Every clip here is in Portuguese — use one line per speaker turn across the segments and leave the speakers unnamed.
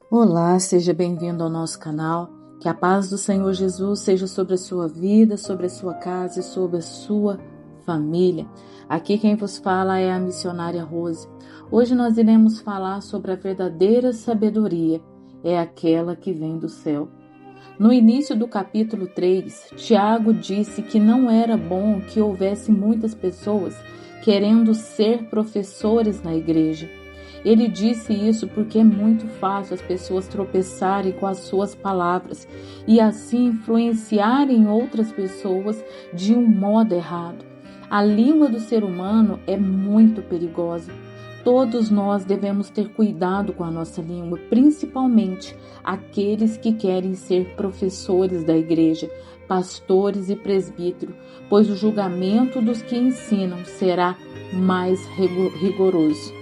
Olá, seja bem-vindo ao nosso canal. Que a paz do Senhor Jesus seja sobre a sua vida, sobre a sua casa e sobre a sua família. Aqui quem vos fala é a missionária Rose. Hoje nós iremos falar sobre a verdadeira sabedoria, é aquela que vem do céu. No início do capítulo 3, Tiago disse que não era bom que houvesse muitas pessoas querendo ser professores na igreja. Ele disse isso porque é muito fácil as pessoas tropeçarem com as suas palavras e assim influenciarem outras pessoas de um modo errado. A língua do ser humano é muito perigosa. Todos nós devemos ter cuidado com a nossa língua, principalmente aqueles que querem ser professores da igreja, pastores e presbíteros, pois o julgamento dos que ensinam será mais rigoroso.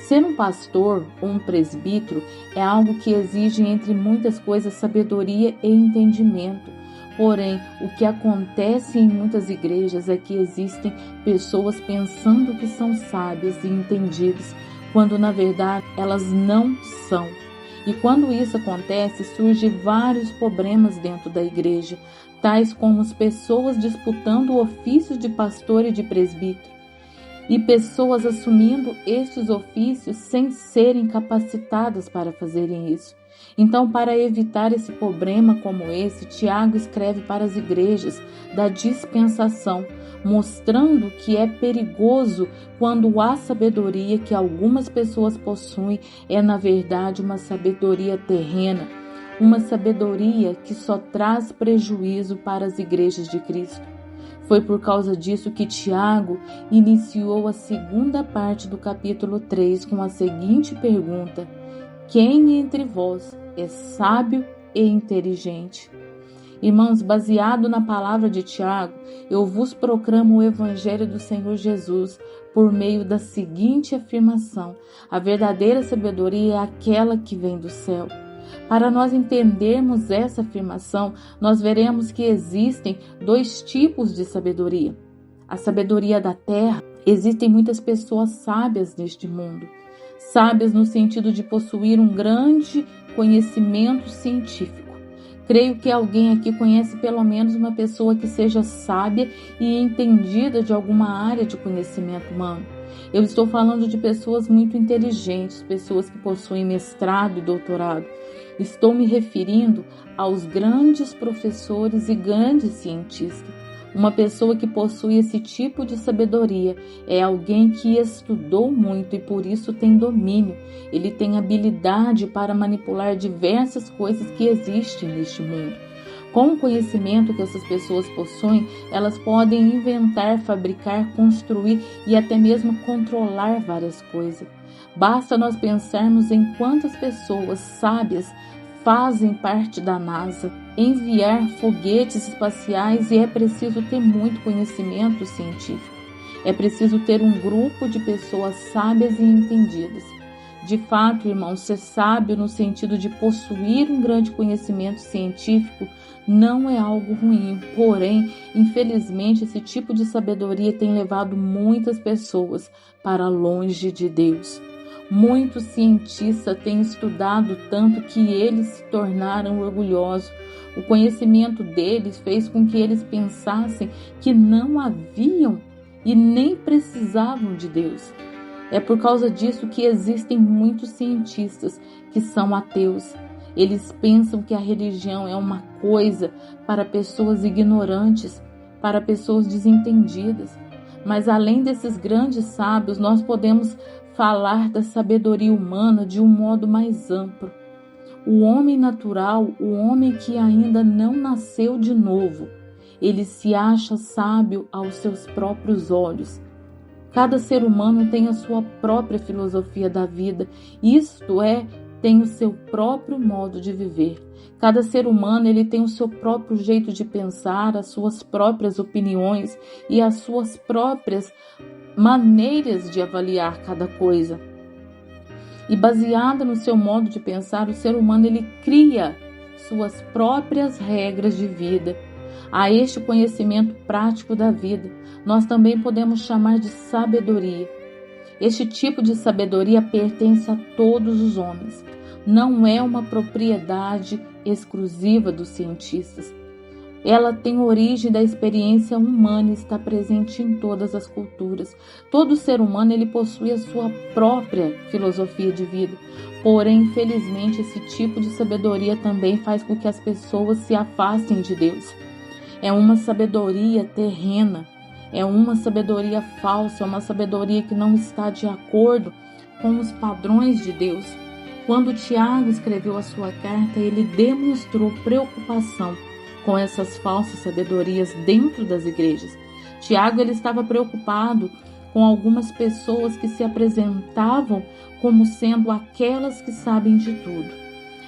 Ser um pastor ou um presbítero é algo que exige, entre muitas coisas, sabedoria e entendimento. Porém, o que acontece em muitas igrejas é que existem pessoas pensando que são sábias e entendidas, quando na verdade elas não são. E quando isso acontece, surgem vários problemas dentro da igreja, tais como as pessoas disputando o ofício de pastor e de presbítero, e pessoas assumindo estes ofícios sem serem capacitadas para fazerem isso. Então, para evitar esse problema como esse, Tiago escreve para as igrejas da dispensação, mostrando que é perigoso quando a sabedoria que algumas pessoas possuem é, na verdade, uma sabedoria terrena, uma sabedoria que só traz prejuízo para as igrejas de Cristo. Foi por causa disso que Tiago iniciou a segunda parte do capítulo 3 com a seguinte pergunta: quem entre vós é sábio e inteligente? Irmãos, baseado na palavra de Tiago, eu vos proclamo o Evangelho do Senhor Jesus por meio da seguinte afirmação: a verdadeira sabedoria é aquela que vem do céu. Para nós entendermos essa afirmação, nós veremos que existem dois tipos de sabedoria. A sabedoria da terra. Existem muitas pessoas sábias neste mundo. Sábias no sentido de possuir um grande conhecimento científico. Creio que alguém aqui conhece pelo menos uma pessoa que seja sábia e entendida de alguma área de conhecimento humano. Eu estou falando de pessoas muito inteligentes, pessoas que possuem mestrado e doutorado. Estou me referindo aos grandes professores e grandes cientistas. Uma pessoa que possui esse tipo de sabedoria é alguém que estudou muito e por isso tem domínio. Ele tem habilidade para manipular diversas coisas que existem neste mundo. Com o conhecimento que essas pessoas possuem, elas podem inventar, fabricar, construir e até mesmo controlar várias coisas. Basta nós pensarmos em quantas pessoas sábias fazem parte da NASA, enviar foguetes espaciais, e é preciso ter muito conhecimento científico. É preciso ter um grupo de pessoas sábias e entendidas. De fato, irmãos, ser sábio no sentido de possuir um grande conhecimento científico não é algo ruim, porém, infelizmente, esse tipo de sabedoria tem levado muitas pessoas para longe de Deus. Muitos cientistas têm estudado tanto que eles se tornaram orgulhosos. O conhecimento deles fez com que eles pensassem que não haviam e nem precisavam de Deus. É por causa disso que existem muitos cientistas que são ateus. Eles pensam que a religião é uma coisa para pessoas ignorantes, para pessoas desentendidas. Mas além desses grandes sábios, nós podemos falar da sabedoria humana de um modo mais amplo. O homem natural, o homem que ainda não nasceu de novo, ele se acha sábio aos seus próprios olhos. Cada ser humano tem a sua própria filosofia da vida, isto é, tem o seu próprio modo de viver. Cada ser humano ele tem o seu próprio jeito de pensar, as suas próprias opiniões e as suas próprias maneiras de avaliar cada coisa. E baseada no seu modo de pensar, o ser humano ele cria suas próprias regras de vida. A este conhecimento prático da vida, nós também podemos chamar de sabedoria. Este tipo de sabedoria pertence a todos os homens. não é uma propriedade exclusiva dos cientistas. Ela tem origem da experiência humana e está presente em todas as culturas. Todo ser humano ele possui a sua própria filosofia de vida. Porém, infelizmente, esse tipo de sabedoria também faz com que as pessoas se afastem de Deus. É uma sabedoria terrena, é uma sabedoria falsa, é uma sabedoria que não está de acordo com os padrões de Deus. Quando Tiago escreveu a sua carta, ele demonstrou preocupação com essas falsas sabedorias dentro das igrejas. Tiago ele estava preocupado com algumas pessoas que se apresentavam como sendo aquelas que sabem de tudo.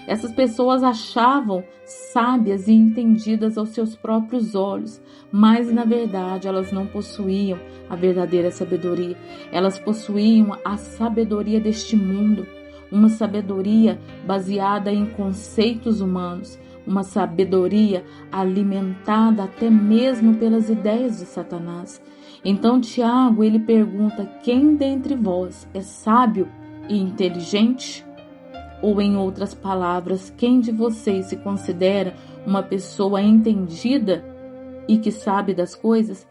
Essas pessoas achavam sábias e entendidas aos seus próprios olhos, mas na verdade elas não possuíam a verdadeira sabedoria. Elas possuíam a sabedoria deste mundo, uma sabedoria baseada em conceitos humanos, uma sabedoria alimentada até mesmo pelas ideias de Satanás. Então Tiago ele pergunta: quem dentre vós é sábio e inteligente? Ou em outras palavras, quem de vocês se considera uma pessoa entendida e que sabe das coisas?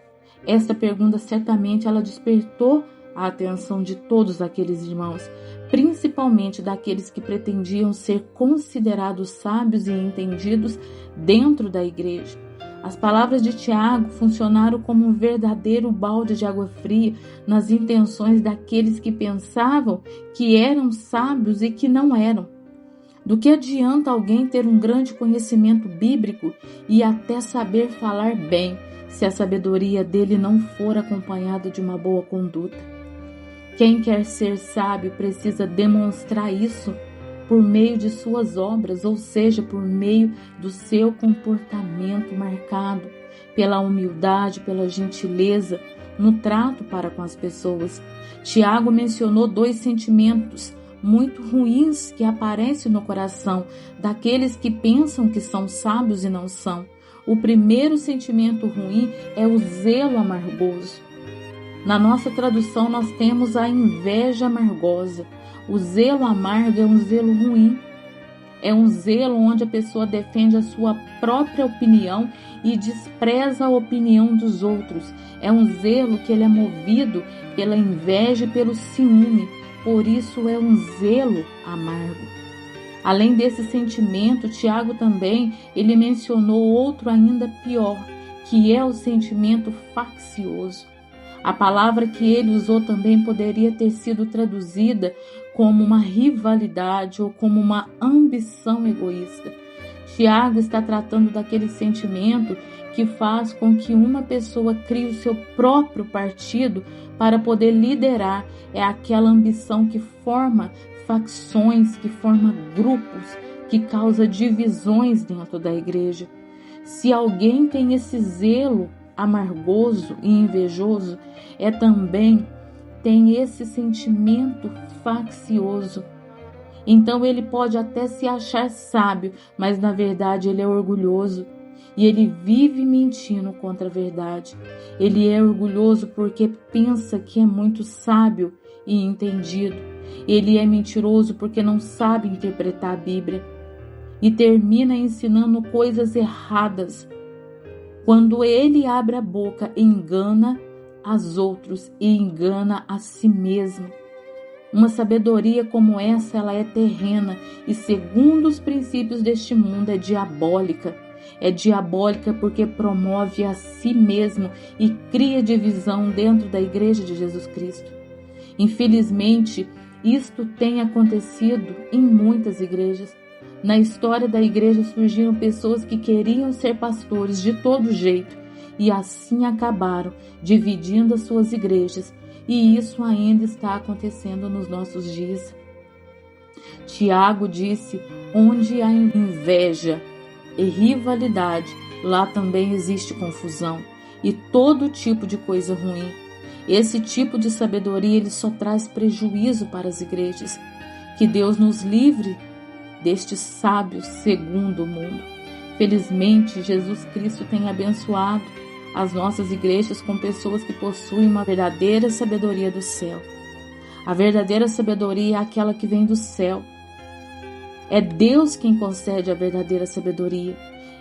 Esta pergunta certamente ela despertou a atenção de todos aqueles irmãos, principalmente daqueles que pretendiam ser considerados sábios e entendidos dentro da igreja. As palavras de Tiago funcionaram como um verdadeiro balde de água fria nas intenções daqueles que pensavam que eram sábios e que não eram. Do que adianta alguém ter um grande conhecimento bíblico e até saber falar bem, se a sabedoria dele não for acompanhada de uma boa conduta? Quem quer ser sábio precisa demonstrar isso por meio de suas obras, ou seja, por meio do seu comportamento marcado pela humildade, pela gentileza no trato para com as pessoas. Tiago mencionou 2 sentimentos muito ruins que aparecem no coração daqueles que pensam que são sábios e não são. O primeiro sentimento ruim é o zelo amargoso. Na nossa tradução nós temos a inveja amargosa. O zelo amargo é um zelo ruim. É um zelo onde a pessoa defende a sua própria opinião e despreza a opinião dos outros. É um zelo que ele é movido pela inveja e pelo ciúme. Por isso é um zelo amargo. Além desse sentimento, Tiago também ele mencionou outro ainda pior, que é o sentimento faccioso. A palavra que ele usou também poderia ter sido traduzida como uma rivalidade ou como uma ambição egoísta. Tiago está tratando daquele sentimento que faz com que uma pessoa crie o seu próprio partido para poder liderar. É aquela ambição que forma facções, que forma grupos, que causa divisões dentro da igreja. Se alguém tem esse zelo amargoso e invejoso, também tem esse sentimento faccioso. Então ele pode até se achar sábio, mas na verdade ele é orgulhoso e ele vive mentindo contra a verdade. Ele é orgulhoso porque pensa que é muito sábio e entendido. Ele é mentiroso porque não sabe interpretar a Bíblia e termina ensinando coisas erradas. Quando ele abre a boca, engana aos outros e engana a si mesmo. Uma sabedoria como essa, ela é terrena e, segundo os princípios deste mundo, é diabólica. É diabólica porque promove a si mesmo e cria divisão dentro da Igreja de Jesus Cristo. Infelizmente, isto tem acontecido em muitas igrejas. Na história da igreja surgiram pessoas que queriam ser pastores de todo jeito e assim acabaram dividindo as suas igrejas, e isso ainda está acontecendo nos nossos dias. Tiago disse: onde há inveja e rivalidade, lá também existe confusão e todo tipo de coisa ruim. Esse tipo de sabedoria ele só traz prejuízo para as igrejas. Que Deus nos livre destes sábios segundo o mundo. Felizmente, Jesus Cristo tem abençoado as nossas igrejas com pessoas que possuem uma verdadeira sabedoria do céu. A verdadeira sabedoria é aquela que vem do céu. É Deus quem concede a verdadeira sabedoria.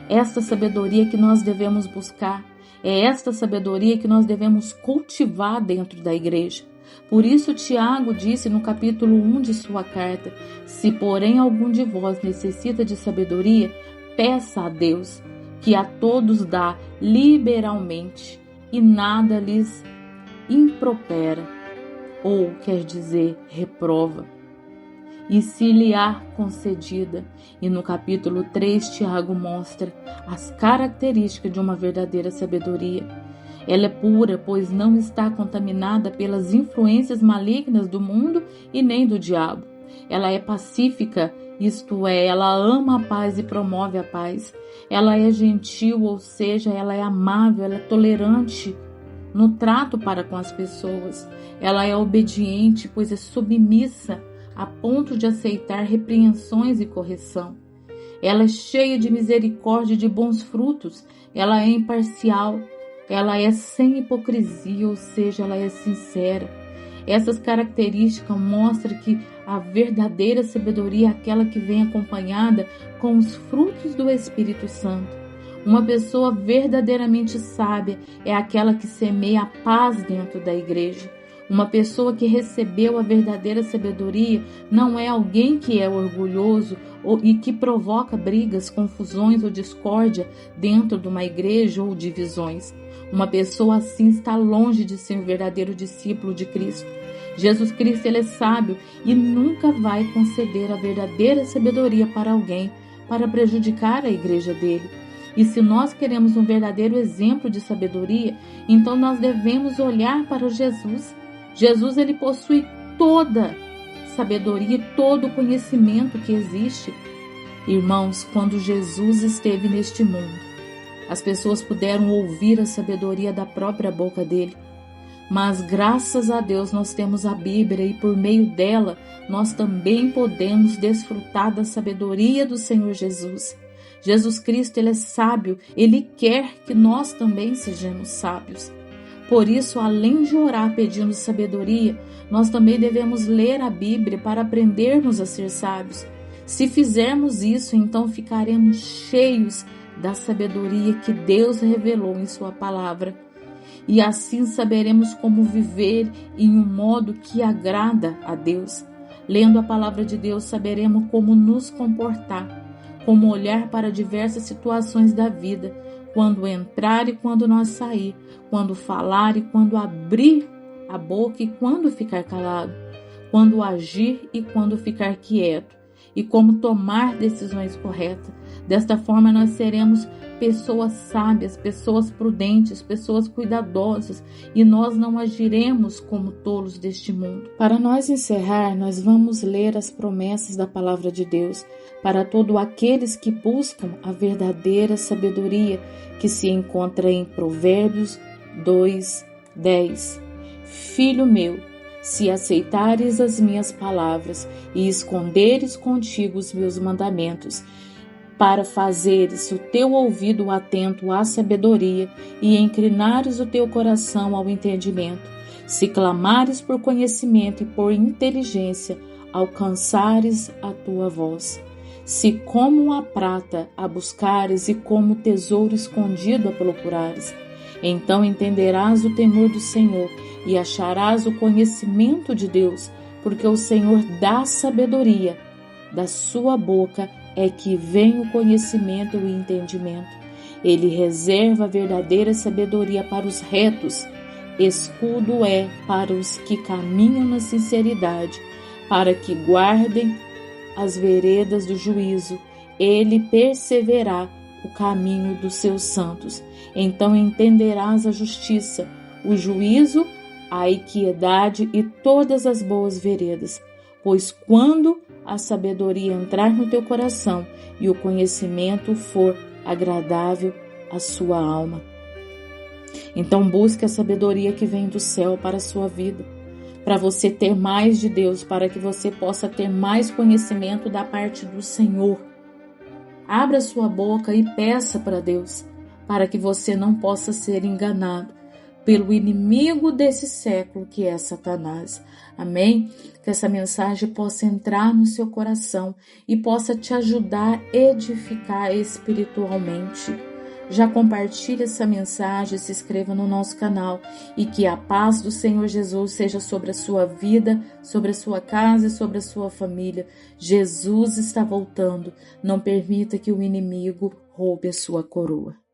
Esta sabedoria que nós devemos buscar, é esta sabedoria que nós devemos cultivar dentro da igreja. Por isso Tiago disse no capítulo 1 de sua carta: se porém algum de vós necessita de sabedoria, peça a Deus, que a todos dá liberalmente e nada lhes impropera, ou quer dizer, reprova, e se lhe há concedida. E no capítulo 3, Tiago mostra as características de uma verdadeira sabedoria. Ela é pura, pois não está contaminada pelas influências malignas do mundo e nem do diabo. Ela é pacífica, isto é, ela ama a paz e promove a paz. Ela é gentil, ou seja, ela é amável, ela é tolerante no trato para com as pessoas. Ela é obediente, pois é submissa a ponto de aceitar repreensões e correção. Ela é cheia de misericórdia e de bons frutos. Ela é imparcial. Ela é sem hipocrisia, ou seja, ela é sincera. Essas características mostram que a verdadeira sabedoria é aquela que vem acompanhada com os frutos do Espírito Santo. Uma pessoa verdadeiramente sábia é aquela que semeia a paz dentro da igreja. Uma pessoa que recebeu a verdadeira sabedoria não é alguém que é orgulhoso e que provoca brigas, confusões ou discórdia dentro de uma igreja ou divisões. Uma pessoa assim está longe de ser um verdadeiro discípulo de Cristo. Jesus Cristo, ele é sábio e nunca vai conceder a verdadeira sabedoria para alguém para prejudicar a igreja dele. E se nós queremos um verdadeiro exemplo de sabedoria, então nós devemos olhar para Jesus. Jesus, ele possui toda sabedoria e todo o conhecimento que existe. Irmãos, quando Jesus esteve neste mundo, as pessoas puderam ouvir a sabedoria da própria boca dele. Mas graças a Deus nós temos a Bíblia e por meio dela nós também podemos desfrutar da sabedoria do Senhor Jesus. Jesus Cristo, ele é sábio, ele quer que nós também sejamos sábios. Por isso, além de orar pedindo sabedoria, nós também devemos ler a Bíblia para aprendermos a ser sábios. Se fizermos isso, então ficaremos cheios da sabedoria que Deus revelou em sua palavra. E assim saberemos como viver em um modo que agrada a Deus. Lendo a palavra de Deus, saberemos como nos comportar, como olhar para diversas situações da vida, quando entrar e quando nós sair, quando falar e quando abrir a boca e quando ficar calado, quando agir e quando ficar quieto, e como tomar decisões corretas. Desta forma nós seremos pessoas sábias, pessoas prudentes, pessoas cuidadosas, e nós não agiremos como tolos deste mundo. Para nós encerrar, nós vamos ler as promessas da palavra de Deus para todos aqueles que buscam a verdadeira sabedoria, que se encontra em Provérbios 2:10. Filho meu, se aceitares as minhas palavras e esconderes contigo os meus mandamentos, para fazeres o teu ouvido atento à sabedoria e inclinares o teu coração ao entendimento, se clamares por conhecimento e por inteligência, alcançares a tua voz. Se como a prata a buscares e como tesouro escondido a procurares, então entenderás o temor do Senhor e acharás o conhecimento de Deus, porque o Senhor dá sabedoria, da sua boca é que vem o conhecimento e o entendimento. Ele reserva a verdadeira sabedoria para os retos, escudo é para os que caminham na sinceridade, para que guardem as veredas do juízo. Ele perseverar o caminho dos seus santos. Então entenderás a justiça, o juízo, a equidade e todas as boas veredas. Pois quando a sabedoria entrar no teu coração e o conhecimento for agradável à sua alma. Então busque a sabedoria que vem do céu para a sua vida, para você ter mais de Deus, para que você possa ter mais conhecimento da parte do Senhor. Abra sua boca e peça para Deus, para que você não possa ser enganado pelo inimigo desse século, que é Satanás. Amém? Que essa mensagem possa entrar no seu coração e possa te ajudar a edificar espiritualmente. Já compartilhe essa mensagem, se inscreva no nosso canal e que a paz do Senhor Jesus seja sobre a sua vida, sobre a sua casa e sobre a sua família. Jesus está voltando. Não permita que o inimigo roube a sua coroa.